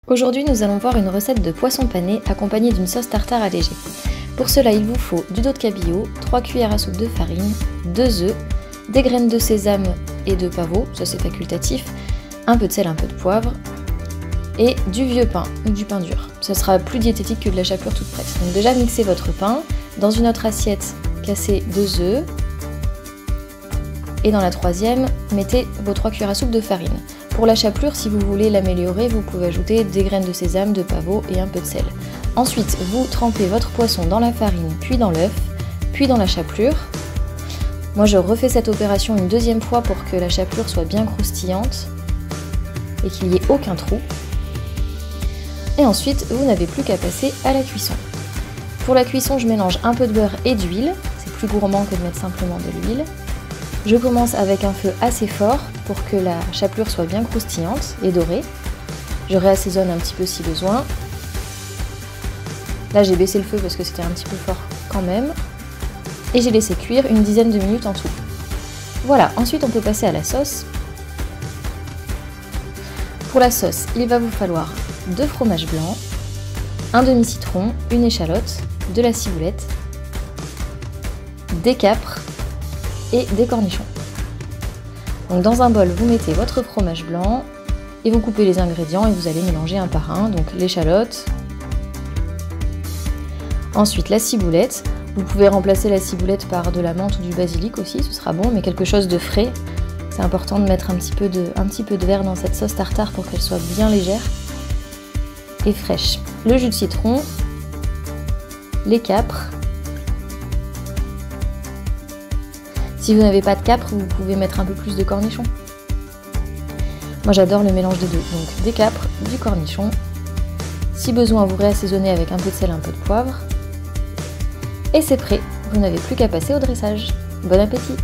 Aujourd'hui, nous allons voir une recette de poisson pané accompagnée d'une sauce tartare allégée. Pour cela, il vous faut du dos de cabillaud, 3 cuillères à soupe de farine, 2 œufs, des graines de sésame et de pavot, ça c'est facultatif, un peu de sel, un peu de poivre, et du vieux pain ou du pain dur. Ça sera plus diététique que de la chapelure toute prête. Donc déjà, mixez votre pain. Dans une autre assiette, cassez 2 œufs. Et dans la troisième, mettez vos 3 cuillères à soupe de farine. Pour la chapelure, si vous voulez l'améliorer, vous pouvez ajouter des graines de sésame, de pavot et un peu de sel. Ensuite, vous trempez votre poisson dans la farine, puis dans l'œuf, puis dans la chapelure. Moi, je refais cette opération une deuxième fois pour que la chapelure soit bien croustillante et qu'il n'y ait aucun trou. Et ensuite, vous n'avez plus qu'à passer à la cuisson. Pour la cuisson, je mélange un peu de beurre et d'huile. C'est plus gourmand que de mettre simplement de l'huile. Je commence avec un feu assez fort pour que la chapelure soit bien croustillante et dorée. Je réassaisonne un petit peu si besoin. Là, j'ai baissé le feu parce que c'était un petit peu fort quand même. Et j'ai laissé cuire une dizaine de minutes en tout. Voilà, ensuite on peut passer à la sauce. Pour la sauce, il va vous falloir 2 fromages blancs, un demi-citron, une échalote, de la ciboulette, des capres et des cornichons. Donc dans un bol, vous mettez votre fromage blanc et vous coupez les ingrédients et vous allez mélanger un par un. Donc l'échalote, ensuite la ciboulette. Vous pouvez remplacer la ciboulette par de la menthe ou du basilic aussi, ce sera bon, mais quelque chose de frais. C'est important de mettre un petit peu de verre dans cette sauce tartare pour qu'elle soit bien légère et fraîche. Le jus de citron, les capres. Si vous n'avez pas de capres, vous pouvez mettre un peu plus de cornichons. Moi j'adore le mélange des deux, donc des capres, du cornichon. Si besoin, vous réassaisonnez avec un peu de sel, un peu de poivre. Et c'est prêt, vous n'avez plus qu'à passer au dressage. Bon appétit!